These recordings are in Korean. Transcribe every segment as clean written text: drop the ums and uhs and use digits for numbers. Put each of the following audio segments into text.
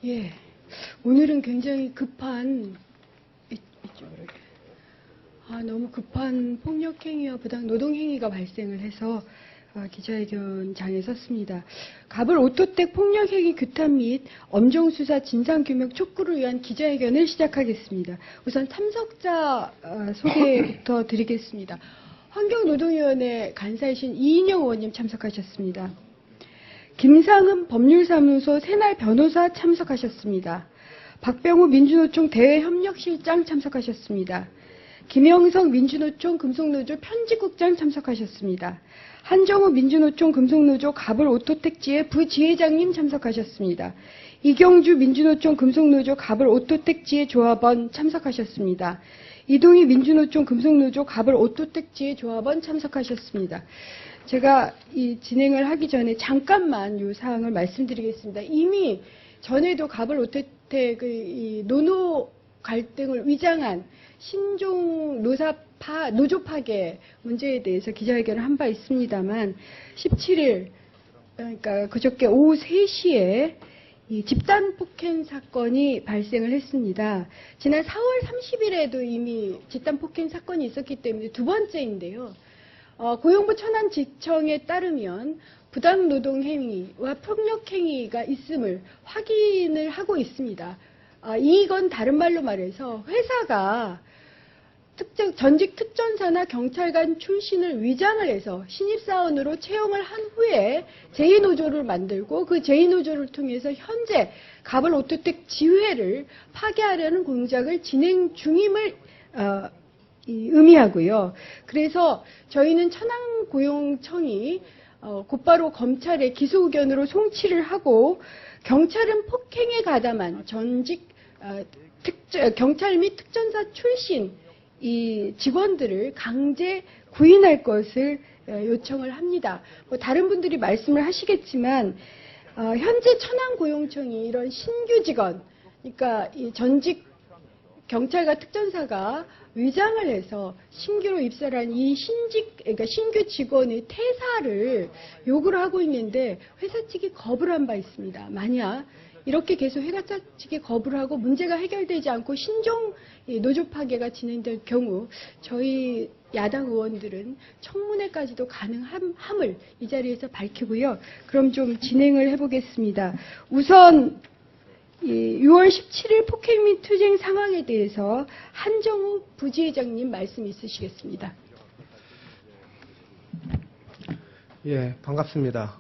예, 오늘은 굉장히 급한, 이쪽으로. 너무 급한 폭력행위와 부당 노동행위가 발생을 해서 기자회견장에 섰습니다. 갑을 오토텍 폭력행위 규탄 및 엄정수사 진상규명 촉구를 위한 기자회견을 시작하겠습니다. 우선 참석자 소개부터 드리겠습니다. 환경노동위원회 간사이신 이인영 의원님 참석하셨습니다. 김상흠 법률사무소 새날 변호사 참석하셨습니다. 박병우 민주노총 대외협력실장 참석하셨습니다. 김영석 민주노총 금속노조 편집국장 참석하셨습니다. 한정우 민주노총 금속노조 갑을 오토텍지회 부지회장님 참석하셨습니다. 이경주 민주노총 금속노조 갑을 오토텍지회 조합원 참석하셨습니다. 이동희 민주노총 금속노조 갑을 오토텍지회 조합원 참석하셨습니다. 제가 이 진행을 하기 전에 잠깐만 이 사항을 말씀드리겠습니다. 이미 전에도 갑을 오토텍 이 노노 갈등을 위장한 신종 노조 파괴 문제에 대해서 기자회견을 한 바 있습니다만 17일 그러니까 그저께 오후 3시에 이 집단 폭행 사건이 발생을 했습니다. 지난 4월 30일에도 이미 집단 폭행 사건이 있었기 때문에 두 번째인데요. 고용부 천안지청에 따르면 부당노동행위와 폭력행위가 있음을 확인을 하고 있습니다. 이건 다른 말로 말해서 회사가 전직 특전사나 경찰관 출신을 위장을 해서 신입사원으로 채용을 한 후에 제2노조를 만들고 그 제2노조를 통해서 현재 갑을 오토텍 지회를 파괴하려는 공작을 진행 중임을 의미하고요. 그래서 저희는 천안고용청이 곧바로 검찰에 기소 의견으로 송치를 하고 경찰은 폭행에 가담한 전직 경찰 및 특전사 출신 이 직원들을 강제 구인할 것을 요청을 합니다. 다른 분들이 말씀을 하시겠지만 현재 천안고용청이 이런 신규 직원, 그러니까 이 전직 경찰과 특전사가 위장을 해서 신규로 입사한 이 그러니까 신규 직원의 퇴사를 요구를 하고 있는데 회사 측이 거부를 한 바 있습니다. 만약 이렇게 계속 회사 측이 거부를 하고 문제가 해결되지 않고 신종 노조 파괴가 진행될 경우 저희 야당 의원들은 청문회까지도 가능함을 이 자리에서 밝히고요. 그럼 좀 진행을 해보겠습니다. 우선 6월 17일 폭행 및 투쟁 상황에 대해서 한정우 부지회장님 말씀 있으시겠습니다. 예, 반갑습니다.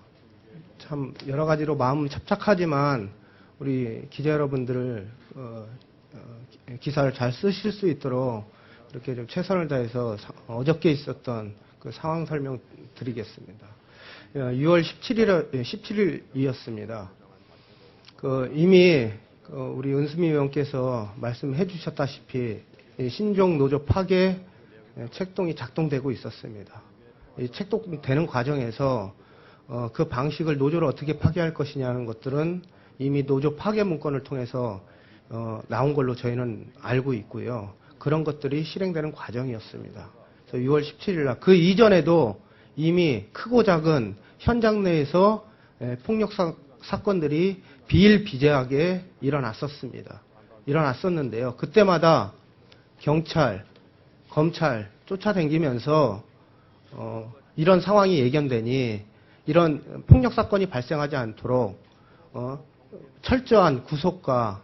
참 여러 가지로 마음은 착착하지만 우리 기자 여러분들을 기사를 잘 쓰실 수 있도록 이렇게 좀 최선을 다해서 어저께 있었던 그 상황 설명 드리겠습니다. 6월 17일이었습니다. 이미 우리 은수미 의원께서 말씀해 주셨다시피 신종 노조 파괴 책동이 작동되고 있었습니다. 이 책동되는 과정에서 그 방식을 노조를 어떻게 파괴할 것이냐는 것들은 이미 노조 파괴 문건을 통해서 나온 걸로 저희는 알고 있고요. 그런 것들이 실행되는 과정이었습니다. 그래서 6월 17일 날 그 이전에도 이미 크고 작은 현장 내에서 폭력 사건들이 비일비재하게 일어났었는데요. 그때마다 경찰, 검찰 쫓아다니면서 이런 상황이 예견되니 이런 폭력 사건이 발생하지 않도록 철저한 구속과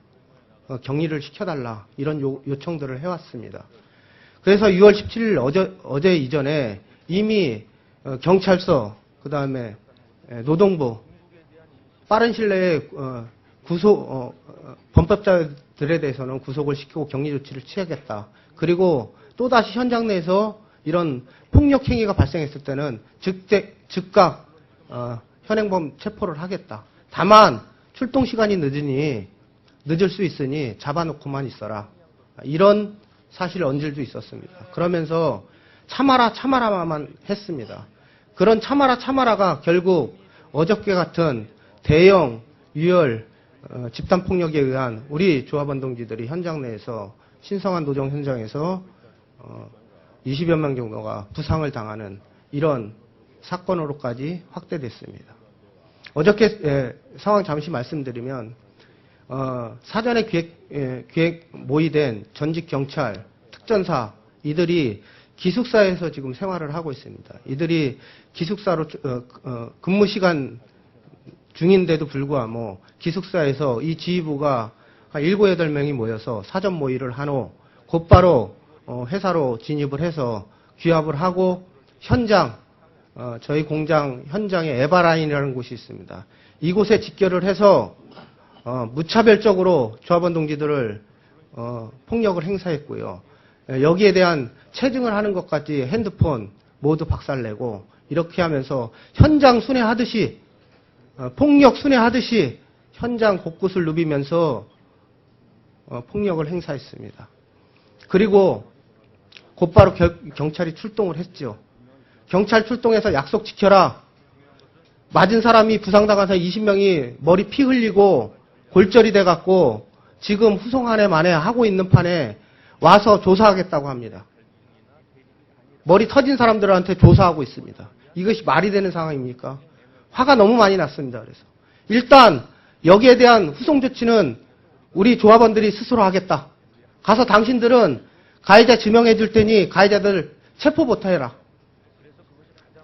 격리를 시켜달라 이런 요청들을 해왔습니다. 그래서 6월 17일 어제 이전에 이미 경찰서 그 다음에 노동부 빠른 시일 내에 범법자들에 대해서는 구속을 시키고 격리 조치를 취하겠다. 그리고 또다시 현장 내에서 이런 폭력 행위가 발생했을 때는 즉각 현행범 체포를 하겠다. 다만 출동 시간이 늦을 수 있으니 잡아놓고만 있어라. 이런 사실 언질도 있었습니다. 그러면서 참아라만 했습니다. 그런 참아라가 결국 어저께 같은 대형 유혈 집단폭력에 의한 우리 조합원 동지들이 현장 내에서 신성한 노정 현장에서 20여 명 정도가 부상을 당하는 이런 사건으로까지 확대됐습니다. 어저께 상황 잠시 말씀드리면 사전에 기획 모의된 전직 경찰, 특전사 이들이 기숙사에서 지금 생활을 하고 있습니다. 이들이 기숙사로 근무 시간 중인데도 불구하고 기숙사에서 이 지휘부가 한 7, 8명이 모여서 사전 모의를 한 후 곧바로 회사로 진입을 해서 귀합을 하고 현장, 저희 공장 현장에 에바라인이라는 곳이 있습니다. 이곳에 직결을 해서 무차별적으로 조합원 동지들을 폭력을 행사했고요. 여기에 대한 체증을 하는 것까지 핸드폰 모두 박살내고 이렇게 하면서 현장 순회하듯이 폭력 순회하듯이 현장 곳곳을 누비면서 폭력을 행사했습니다. 그리고 곧바로 경찰이 출동을 했죠. 경찰 출동해서 약속 지켜라. 맞은 사람이 부상당한 사람 20명이 머리 피 흘리고 골절이 돼갖고 지금 후송한해 만에 하고 있는 판에 와서 조사하겠다고 합니다. 머리 터진 사람들한테 조사하고 있습니다. 이것이 말이 되는 상황입니까? 화가 너무 많이 났습니다. 그래서 일단 여기에 대한 후송 조치는 우리 조합원들이 스스로 하겠다. 가서 당신들은 가해자 지명해 줄 테니 가해자들 체포부터 해라.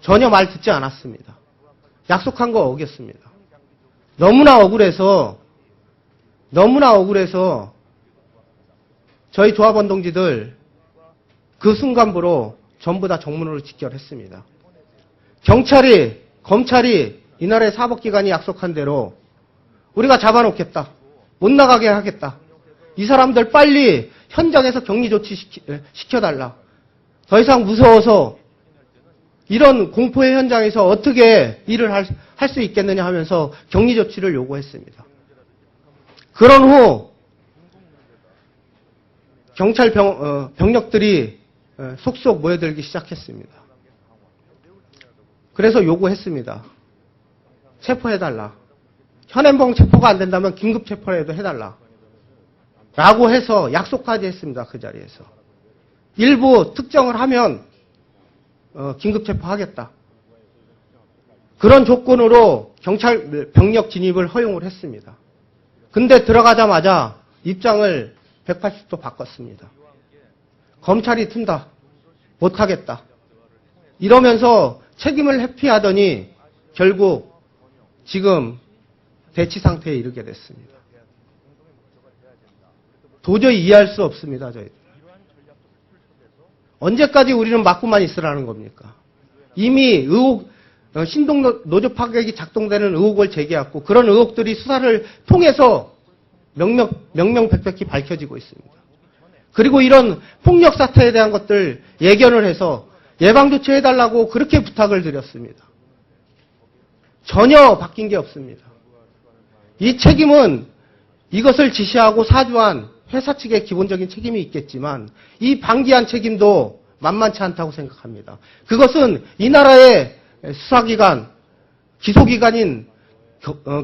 전혀 말 듣지 않았습니다. 약속한 거 어겼습니다. 너무나 억울해서 저희 조합원 동지들 그 순간부로 전부 다 정문으로 직결했습니다. 경찰이, 검찰이 이 나라의 사법기관이 약속한 대로 우리가 잡아놓겠다. 못 나가게 하겠다. 이 사람들 빨리 현장에서 격리 조치 시켜달라. 더 이상 무서워서 이런 공포의 현장에서 어떻게 일을 할 수 있겠느냐 하면서 격리 조치를 요구했습니다. 그런 후 경찰 병력들이 속속 모여들기 시작했습니다. 그래서 요구했습니다. 체포해달라. 현행범 체포가 안 된다면 긴급 체포라도 해달라. 라고 해서 약속까지 했습니다. 그 자리에서. 일부 특정을 하면 긴급 체포하겠다. 그런 조건으로 경찰 병력 진입을 허용을 했습니다. 근데 들어가자마자 입장을 180도 바꿨습니다. 검찰이 튼다. 못하겠다. 이러면서 책임을 회피하더니 결국 지금 대치 상태에 이르게 됐습니다. 도저히 이해할 수 없습니다. 저희들. 언제까지 우리는 맞고만 있으라는 겁니까? 이미 신동 노조 파격이 작동되는 의혹을 제기했고 그런 의혹들이 수사를 통해서 명명백백히 밝혀지고 있습니다. 그리고 이런 폭력 사태에 대한 것들 예견을 해서 예방조치 해달라고 그렇게 부탁을 드렸습니다. 전혀 바뀐 게 없습니다. 이 책임은 이것을 지시하고 사주한 회사 측의 기본적인 책임이 있겠지만 이 방기한 책임도 만만치 않다고 생각합니다. 그것은 이 나라의 수사기관, 기소기관인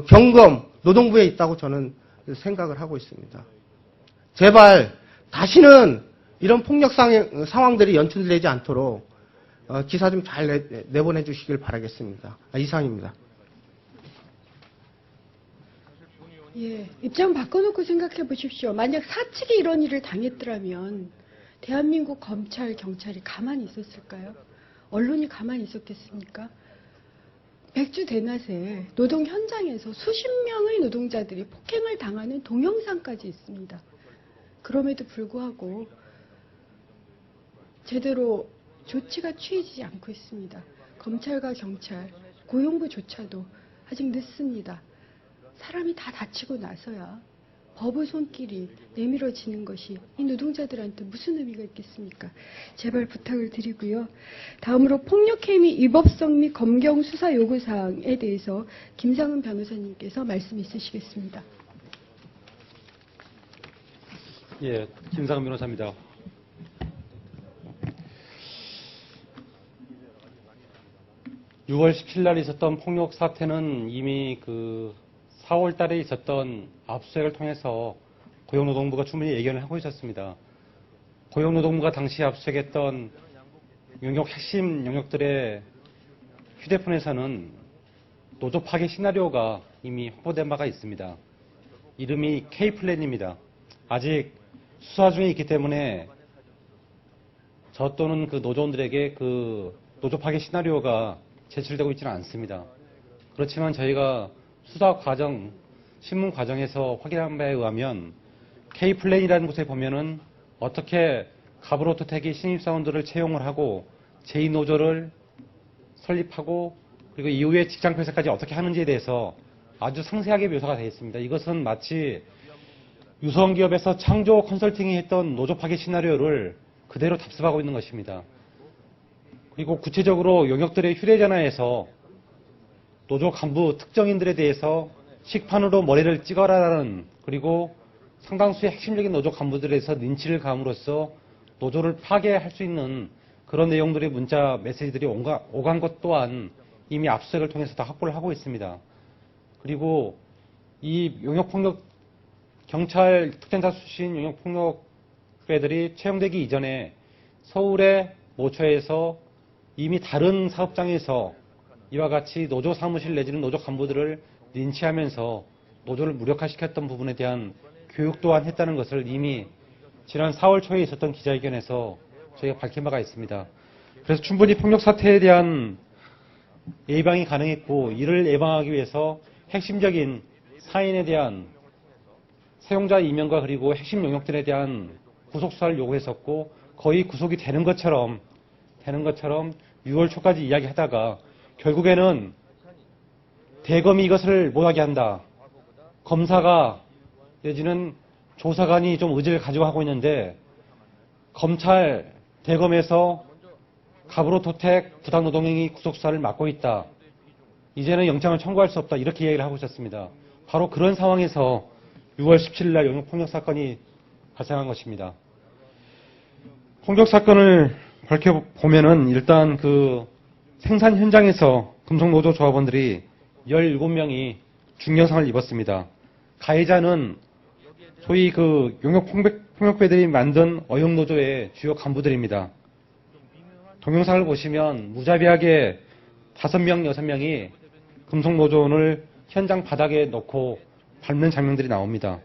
경검, 노동부에 있다고 저는 생각을 하고 있습니다. 제발 다시는 이런 폭력 상황들이 연출되지 않도록 기사 좀 잘 내보내 주시길 바라겠습니다. 이상입니다. 예, 입장 바꿔놓고 생각해 보십시오. 만약 사측이 이런 일을 당했더라면 대한민국 검찰, 경찰이 가만히 있었을까요? 언론이 가만히 있었겠습니까? 백주 대낮에 노동 현장에서 수십 명의 노동자들이 폭행을 당하는 동영상까지 있습니다. 그럼에도 불구하고 제대로 조치가 취해지지 않고 있습니다. 검찰과 경찰, 고용부조차도 아직 늦습니다. 사람이 다 다치고 나서야 법의 손길이 내밀어지는 것이 이 노동자들한테 무슨 의미가 있겠습니까? 제발 부탁을 드리고요. 다음으로 폭력행위 위법성 및 검경 수사 요구사항에 대해서 김상은 변호사님께서 말씀 있으시겠습니다. 예, 김상은 변호사입니다. (6월 17일) 날 있었던 폭력 사태는 이미 4월 달에 있었던 압수수색을 통해서 고용노동부가 충분히 예견을 하고 있었습니다. 고용노동부가 당시 압수수색했던 영역 핵심 영역들의 휴대폰에서는 노조 파괴 시나리오가 이미 확보된 바가 있습니다. 이름이 K플랜입니다. 아직 수사 중에 있기 때문에 저 또는 그 노조원들에게 그 노조 파괴 시나리오가 제출되고 있지는 않습니다. 그렇지만 저희가 수사 과정, 신문 과정에서 확인한 바에 의하면 K플랜이라는 곳에 보면은 어떻게 가브로토텍이 신입사원들을 채용을 하고 제2노조를 설립하고 그리고 이후에 직장 폐쇄까지 어떻게 하는지에 대해서 아주 상세하게 묘사가 되어 있습니다. 이것은 마치 유성기업에서 창조 컨설팅이 했던 노조 파괴 시나리오를 그대로 답습하고 있는 것입니다. 그리고 구체적으로 용역들의 휴대전화에서 노조 간부 특정인들에 대해서 식판으로 머리를 찍어라라는 그리고 상당수의 핵심적인 노조 간부들에 대해서 린치를 감으로써 노조를 파괴할 수 있는 그런 내용들의 문자 메시지들이 오간 것 또한 이미 압수수색을 통해서 다 확보를 하고 있습니다. 그리고 이 용역폭력 경찰 특전사 출신 용역폭력배들이 채용되기 이전에 서울의 모처에서 이미 다른 사업장에서 이와 같이 노조 사무실 내지는 노조 간부들을 린치하면서 노조를 무력화시켰던 부분에 대한 교육 또한 했다는 것을 이미 지난 4월 초에 있었던 기자회견에서 저희가 밝힌 바가 있습니다. 그래서 충분히 폭력 사태에 대한 예방이 가능했고 이를 예방하기 위해서 핵심적인 사인에 대한 사용자 이명과 그리고 핵심 용역들에 대한 구속 수사를 요구했었고 거의 구속이 되는 것처럼 6월 초까지 이야기하다가 결국에는 대검이 이것을 못하게 한다. 검사가 내지는 조사관이 좀 의지를 가지고 하고 있는데 검찰 대검에서 가브로토텍 부당노동행위 구속수사를 맡고 있다. 이제는 영장을 청구할 수 없다. 이렇게 이야기를 하고 있었습니다. 바로 그런 상황에서 6월 17일 날 용역폭력 사건이 발생한 것입니다. 폭력 사건을 밝혀보면은 일단 그 생산 현장에서 금속노조 조합원들이 17명이 중경상을 입었습니다. 가해자는 소위 그 용역폭력배들이 만든 어용노조의 주요 간부들입니다. 동영상을 보시면 무자비하게 5명, 6명이 금속노조원을 현장 바닥에 넣고 밟는 장면들이 나옵니다.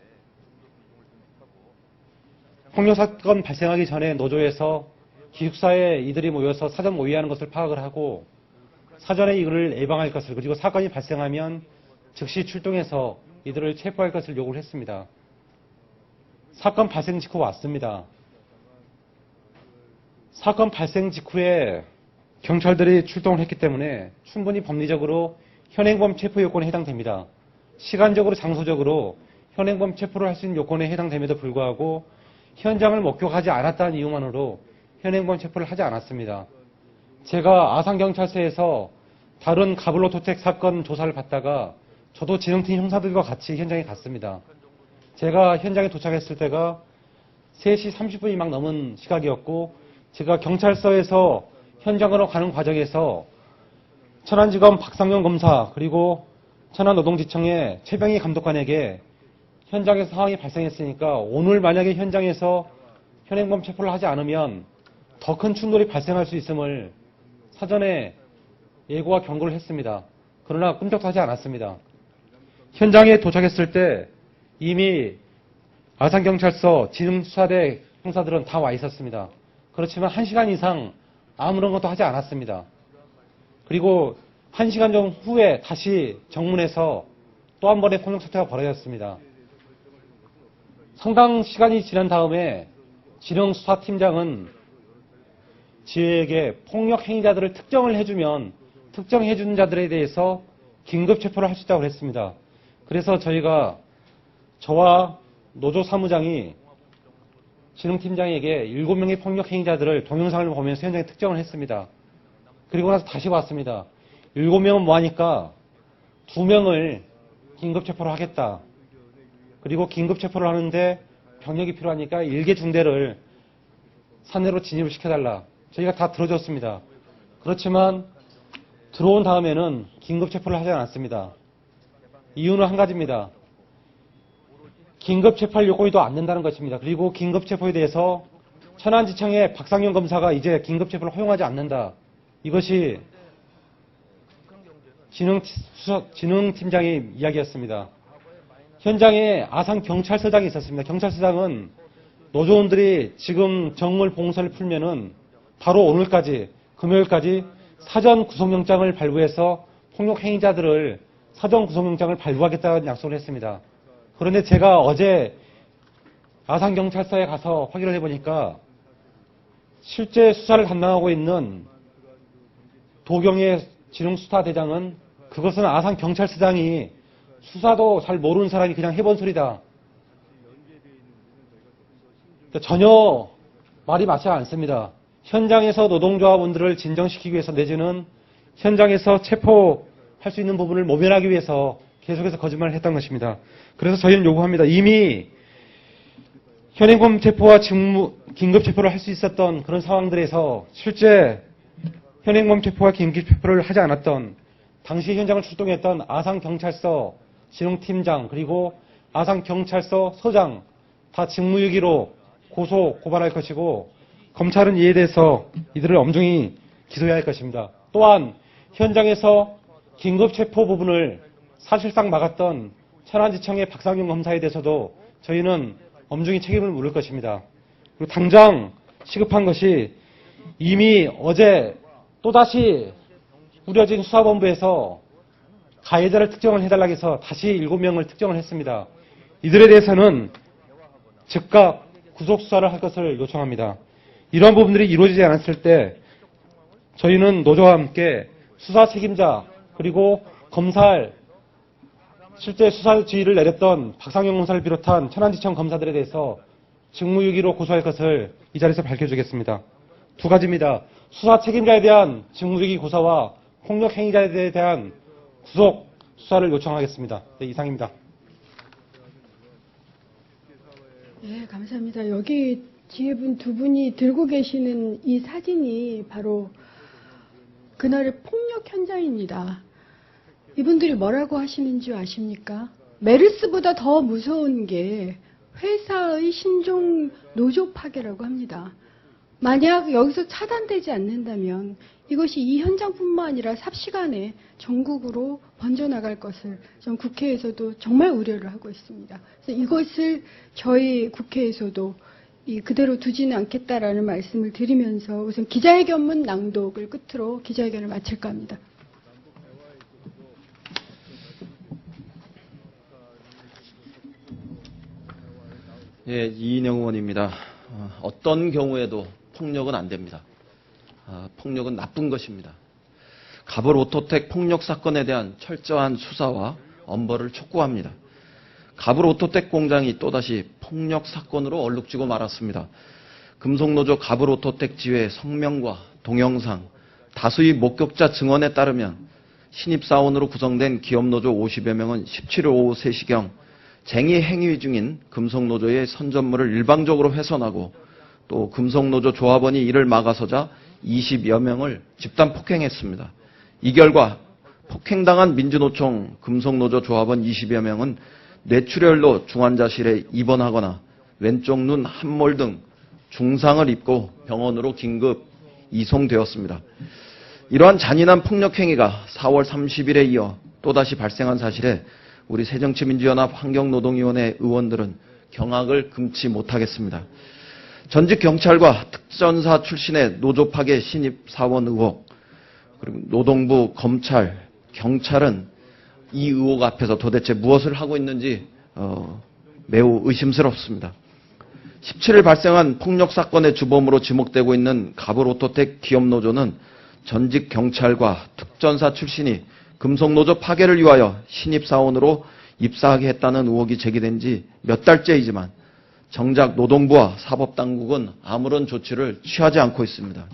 폭력사건 발생하기 전에 노조에서 기숙사에 이들이 모여서 사전 모의하는 것을 파악을 하고 사전에 이들을 예방할 것을 그리고 사건이 발생하면 즉시 출동해서 이들을 체포할 것을 요구를 했습니다. 사건 발생 직후 왔습니다. 사건 발생 직후에 경찰들이 출동을 했기 때문에 충분히 법리적으로 현행범 체포 요건에 해당됩니다. 시간적으로 장소적으로 현행범 체포를 할 수 있는 요건에 해당됨에도 불구하고 현장을 목격하지 않았다는 이유만으로 현행범 체포를 하지 않았습니다. 제가 아산경찰서에서 다른 가블로토텍 사건 조사를 받다가 저도 진흥팀 형사들과 같이 현장에 갔습니다. 제가 현장에 도착했을 때가 3시 30분이 막 넘은 시각이었고 제가 경찰서에서 현장으로 가는 과정에서 천안지검 박상현 검사 그리고 천안노동지청의 최병희 감독관에게 현장에서 상황이 발생했으니까 오늘 만약에 현장에서 현행범 체포를 하지 않으면 더 큰 충돌이 발생할 수 있음을 사전에 예고와 경고를 했습니다. 그러나 끔찍도 하지 않았습니다. 현장에 도착했을 때 이미 아산경찰서 진흥수사대 형사들은 다 와 있었습니다. 그렇지만 1시간 이상 아무런 것도 하지 않았습니다. 그리고 1시간 정도 후에 다시 정문에서 또 한 번의 폭력사태가 벌어졌습니다. 상당 시간이 지난 다음에 진흥수사팀장은 지휘에게 폭력 행위자들을 특정을 해주면 특정해준 자들에 대해서 긴급 체포를 할 수 있다고 그랬습니다. 그래서 저와 노조 사무장이 진흥팀장에게 7명의 폭력 행위자들을 동영상을 보면서 현장에 특정을 했습니다. 그리고 나서 다시 왔습니다. 7명은 뭐하니까 2명을 긴급 체포를 하겠다. 그리고 긴급 체포를 하는데 병력이 필요하니까 일개 중대를 사내로 진입을 시켜달라. 저희가 다 들어줬습니다. 그렇지만 들어온 다음에는 긴급 체포를 하지 않았습니다. 이유는 한 가지입니다. 긴급 체포할 요건이 더 안 된다는 것입니다. 그리고 긴급 체포에 대해서 천안지청의 박상현 검사가 이제 긴급 체포를 허용하지 않는다. 이것이 진흥팀장의 이야기였습니다. 현장에 아산 경찰서장이 있었습니다. 경찰서장은 노조원들이 지금 정물 봉선을 풀면은 바로 오늘까지, 금요일까지 사전 구속영장을 발부해서 폭력 행위자들을 사전 구속영장을 발부하겠다는 약속을 했습니다. 그런데 제가 어제 아산경찰서에 가서 확인을 해보니까 실제 수사를 담당하고 있는 도경의 진흥수사대장은 그것은 아산경찰서장이 수사도 잘 모르는 사람이 그냥 해본 소리다. 전혀 말이 맞지 않습니다. 현장에서 노동조합원들을 진정시키기 위해서 내지는 현장에서 체포할 수 있는 부분을 모면하기 위해서 계속해서 거짓말을 했던 것입니다. 그래서 저희는 요구합니다. 이미 현행범 체포와 긴급 체포를 할 수 있었던 그런 상황들에서 실제 현행범 체포와 긴급 체포를 하지 않았던 당시 현장을 출동했던 아산경찰서 진흥팀장 그리고 아산경찰서 서장 다 직무유기로 고소 고발할 것이고 검찰은 이에 대해서 이들을 엄중히 기소해야 할 것입니다. 또한 현장에서 긴급 체포 부분을 사실상 막았던 천안지청의 박상용 검사에 대해서도 저희는 엄중히 책임을 물을 것입니다. 그리고 당장 시급한 것이 이미 어제 또다시 꾸려진 수사본부에서 가해자를 특정을 해달라고 해서 다시 7명을 특정을 했습니다. 이들에 대해서는 즉각 구속수사를 할 것을 요청합니다. 이러한 부분들이 이루어지지 않았을 때 저희는 노조와 함께 수사 책임자 그리고 검찰 실제 수사 지휘를 내렸던 박상영 검사를 비롯한 천안지청 검사들에 대해서 직무유기로 고소할 것을 이 자리에서 밝혀주겠습니다. 두 가지입니다. 수사 책임자에 대한 직무유기 고소와 폭력 행위자에 대한 구속 수사를 요청하겠습니다. 네, 이상입니다. 네, 감사합니다. 여기 뒤에 두 분이 들고 계시는 이 사진이 바로 그날의 폭력 현장입니다. 이분들이 뭐라고 하시는지 아십니까? 메르스보다 더 무서운 게 회사의 신종 노조 파괴라고 합니다. 만약 여기서 차단되지 않는다면 이것이 이 현장뿐만 아니라 삽시간에 전국으로 번져나갈 것을 전 국회에서도 정말 우려를 하고 있습니다. 그래서 이것을 저희 국회에서도 그대로 두지는 않겠다라는 말씀을 드리면서 우선 기자회견문 낭독을 끝으로 기자회견을 마칠까 합니다. 예, 이인영 의원입니다. 어떤 경우에도 폭력은 안 됩니다. 폭력은 나쁜 것입니다. 갑을 오토텍 폭력 사건에 대한 철저한 수사와 엄벌을 촉구합니다. 갑을 오토텍 공장이 또다시 폭력 사건으로 얼룩지고 말았습니다. 금속노조 갑을 오토텍 지회 성명과 동영상, 다수의 목격자 증언에 따르면 신입사원으로 구성된 기업노조 50여 명은 17일 오후 3시경 쟁의 행위 중인 금속노조의 선전물을 일방적으로 훼손하고 또 금속노조 조합원이 이를 막아서자 20여 명을 집단 폭행했습니다. 이 결과 폭행당한 민주노총 금속노조 조합원 20여 명은 뇌출혈로 중환자실에 입원하거나 왼쪽 눈 함몰 등 중상을 입고 병원으로 긴급 이송되었습니다. 이러한 잔인한 폭력 행위가 4월 30일에 이어 또다시 발생한 사실에 우리 새정치민주연합 환경노동위원회 의원들은 경악을 금치 못하겠습니다. 전직 경찰과 특전사 출신의 노조 파괴 신입 사원 의혹, 그리고 노동부, 검찰, 경찰은 이 의혹 앞에서 도대체 무엇을 하고 있는지 매우 의심스럽습니다. 17일 발생한 폭력 사건의 주범으로 지목되고 있는 갑을 오토텍 기업노조는 전직 경찰과 특전사 출신이 금속노조 파괴를 위하여 신입사원으로 입사하게 했다는 의혹이 제기된 지 몇 달째이지만 정작 노동부와 사법당국은 아무런 조치를 취하지 않고 있습니다.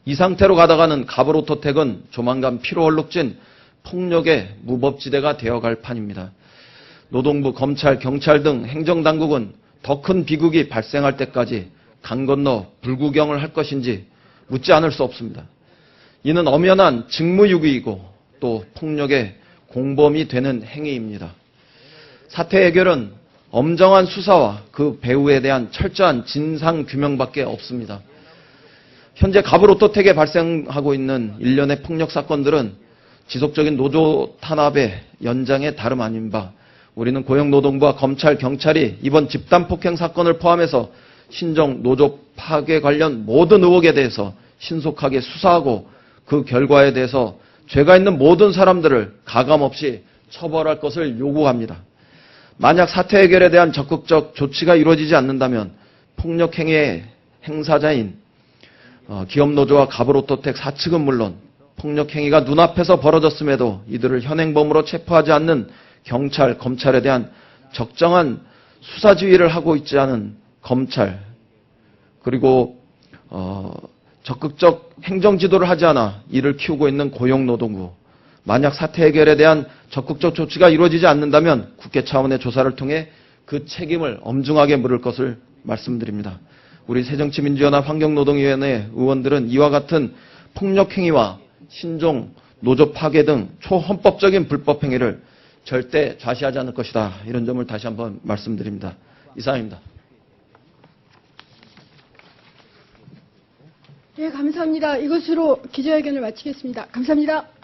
이 상태로 가다가는 갑을 오토텍은 조만간 피로 얼룩진 폭력의 무법지대가 되어갈 판입니다. 노동부, 검찰, 경찰 등 행정당국은 더 큰 비극이 발생할 때까지 강 건너 불구경을 할 것인지 묻지 않을 수 없습니다. 이는 엄연한 직무유기이고 또 폭력의 공범이 되는 행위입니다. 사태 해결은 엄정한 수사와 그 배후에 대한 철저한 진상규명밖에 없습니다. 현재 갑을 오토텍에 발생하고 있는 일련의 폭력 사건들은 지속적인 노조 탄압의 연장에 다름 아닌 바 우리는 고용노동부와 검찰, 경찰이 이번 집단폭행 사건을 포함해서 신종 노조 파괴 관련 모든 의혹에 대해서 신속하게 수사하고 그 결과에 대해서 죄가 있는 모든 사람들을 가감없이 처벌할 것을 요구합니다. 만약 사태 해결에 대한 적극적 조치가 이루어지지 않는다면 폭력행위의 행사자인 기업노조와 가브로토텍 사측은 물론 폭력행위가 눈앞에서 벌어졌음에도 이들을 현행범으로 체포하지 않는 경찰, 검찰에 대한 적정한 수사 지휘를 하고 있지 않은 검찰, 그리고 적극적 행정 지도를 하지 않아 이를 키우고 있는 고용노동부, 만약 사태 해결에 대한 적극적 조치가 이루어지지 않는다면 국회 차원의 조사를 통해 그 책임을 엄중하게 물을 것을 말씀드립니다. 우리 새정치민주연합 환경노동위원회 의원들은 이와 같은 폭력행위와 신종, 노조 파괴 등 초헌법적인 불법행위를 절대 좌시하지 않을 것이다. 이런 점을 다시 한번 말씀드립니다. 이상입니다. 네, 감사합니다. 이것으로 기자회견을 마치겠습니다. 감사합니다.